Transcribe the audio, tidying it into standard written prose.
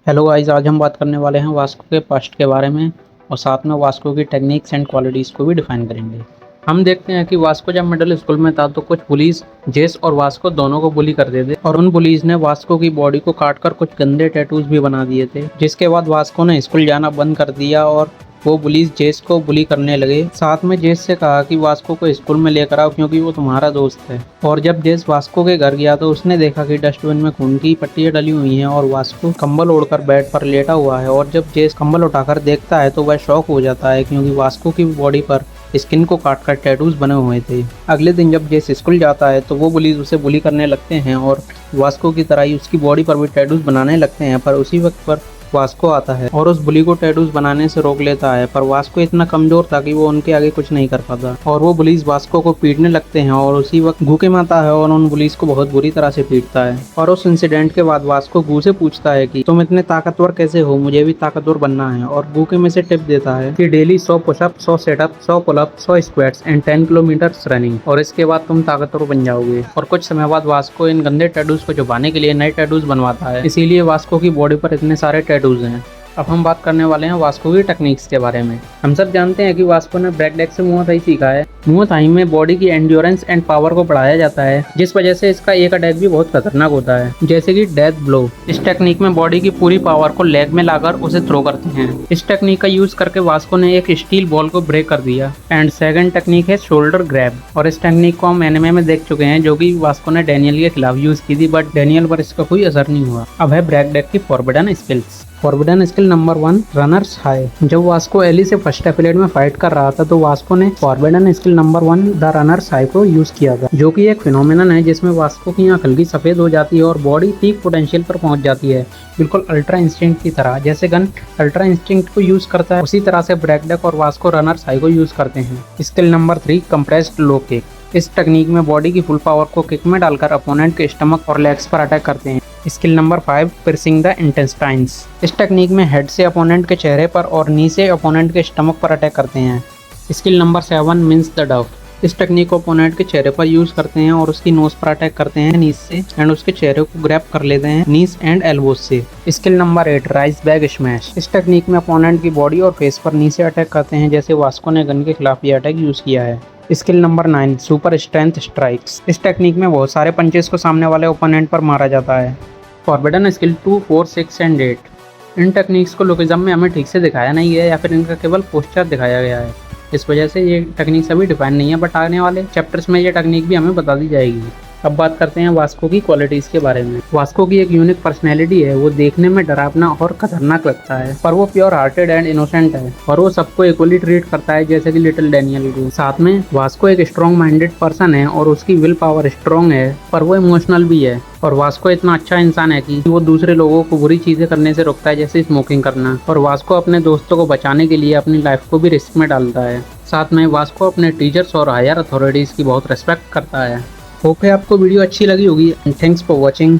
Hello guys, आज हम बात करने वाले हैं वास्को के पास्ट के बारे में और साथ में वास्को की टेक्निक्स एंड क्वालिटीज़ को भी डिफाइन करेंगे। हम देखते हैं कि वास्को जब मिडिल स्कूल में था तो कुछ पुलिस जेस और वास्को दोनों को बुली करते थे और उन पुलिस ने वास्को की बॉडी को काटकर कुछ गंदे टैटूज भी बना दिए थे, जिसके बाद वास्को ने स्कूल जाना बंद कर दिया और वो पुलिस जेस को बुली करने लगे। साथ में जेस से कहा कि वास्को को स्कूल में लेकर आओ क्योंकि वो तुम्हारा दोस्त है। और जब जेस वास्को के घर गया तो उसने देखा कि डस्टबिन में खून की पट्टियां डली हुई हैं और वास्को कंबल ओढ़कर बेड पर लेटा हुआ है। और जब जेस कंबल उठाकर देखता है तो वह शॉक हो जाता है क्योंकि वास्को की बॉडी पर स्किन को काटकर टैटूज बने हुए थे। अगले दिन जब जेस स्कूल जाता है तो वो पुलिस उसे बुली करने लगते हैं और वास्को की तरह ही उसकी बॉडी पर भी टैटूज बनाने लगते हैं। पर उसी वक्त पर वास्को आता है और उस बुली को टैटूज बनाने से रोक लेता है, पर वास्को इतना कमजोर था कि वो उनके आगे कुछ नहीं कर पाता और वो पुलिस वास्को को पीटने लगते हैं और उसी वक्त गू के आता है और उन पुलिस को बहुत बुरी तरह से पीटता है। और उस इंसिडेंट के बाद वास्को गू से पूछता है कि तुम इतने ताकतवर कैसे हो, मुझे भी ताकतवर बनना है। और गू के में से टिप देता है कि daily 100 pushup, 100 setup, 100 pullup, 100 squats and 10 kilometre running और इसके बाद तुम ताकतवर बन जाओगे। और कुछ समय बाद वास्को इन गंदे टैटूज को छुपाने के लिए नए टैटूज बनवाता है, इसीलिए वास्को की बॉडी पर इतने सारे टैटूज हैं। अब हम बात करने वाले हैं वास्को की टेक्निक्स के बारे में। हम सब जानते हैं कि वास्को ने ब्रेक डेक से मुआ थाई सीखा है। मुआ थाई में बॉडी की एंड्योरेंस एंड पावर को बढ़ाया जाता है, जिस वजह से इसका एक अटैक भी बहुत खतरनाक होता है, जैसे कि डेथ ब्लो। इस टेक्निक में बॉडी की पूरी पावर को लेग में लाकर उसे थ्रो करते हैं। इस टेक्निक का यूज करके वास्को ने एक स्टील बॉल को ब्रेक कर दिया। एंड सेकंड टेक्निक है शोल्डर ग्रैब, और इस टेक्निक को हम एनिमे में देख चुके हैं, जो कि वास्को ने डैनियल के खिलाफ यूज की थी, बट डैनियल पर इसका कोई असर नहीं हुआ। अब है ब्रेक डेक की forbidden skills. Forbidden skill number 1, runners high. जब वास्को एली से फर्स्ट एफिलेट में फाइट कर रहा था तो वास्को ने forbidden skill number 1 the runners high को यूज किया था, जो कि एक फिनोमिनन है जिसमें वास्को की आंख हल्की सफेद हो जाती है और बॉडी पीक पोटेंशियल पर पहुंच जाती है, बिल्कुल अल्ट्रा इंस्टिंक्ट की तरह। जैसे गन अल्ट्रा इंस्टिंक्ट को यूज करता है, उसी तरह से ब्रेक डेक और वास्को रनर्स हाई को यूज करते हैं। Skill number 3, compressed low kick. इस टेक्निक में बॉडी की फुल पावर को किक में डालकर अपोनेंट के स्टमक और लेग्स पर अटैक करते हैं। Skill number 5, piercing the intestines. इस टेक्निक में हेड से अपोनेंट के चेहरे पर और नी से अपोनेंट के स्टमक पर अटैक करते हैं। Skill number 7, means the Dove. इस टेक्निक को अपोनेंट के चेहरे पर यूज करते हैं और उसकी नोज पर अटैक करते हैं नीज से एंड उसके चेहरे को ग्रैब कर लेते हैं नीज एंड एल्बोज से। Skill number 8, rise bag smash. इस टेक्निक में अपोनेंट की बॉडी और फेस पर नी से अटैक करते हैं, जैसे वास्को ने गन के खिलाफ ये अटैक यूज किया है। Skill number 9, super strength strikes. इस टेक्निक में बहुत सारे पंचेस को सामने वाले ओपोनेंट पर मारा जाता है। Forbidden skill 2, 4, 6 and 8। In techniques को लोकिज्म में हमें ठीक से दिखाया नहीं है या फिर इनका केवल पोस्टर दिखाया गया है, इस वजह से ये टेक्निक्स अभी डिफाइन नहीं है, बट आने वाले चैप्टर्स में ये टेक्निक भी हमें बता दी जाएगी। अब बात करते हैं वास्को की क्वालिटीज़ के बारे में। वास्को की एक यूनिक पर्सनैलिटी है, वो देखने में डरावना और खतरनाक लगता है, पर वो प्योर हार्टेड एंड इनोसेंट है और वो सबको इक्वली ट्रीट करता है, जैसे कि लिटिल डैनियल को। साथ में वास्को एक स्ट्रॉन्ग माइंडेड पर्सन है और उसकी विल पावर स्ट्रॉन्ग है, पर वो इमोशनल भी है। और वास्को इतना अच्छा इंसान है कि वो दूसरे लोगों को बुरी चीज़ें करने से रोकता है, जैसे स्मोकिंग करना। और वास्को अपने दोस्तों को बचाने के लिए अपनी लाइफ को भी रिस्क में डालता है। साथ में वास्को अपने टीचर्स और हायर अथॉरिटीज़ की बहुत रिस्पेक्ट करता है। होप है आपको वीडियो अच्छी लगी होगी। Thanks for watching.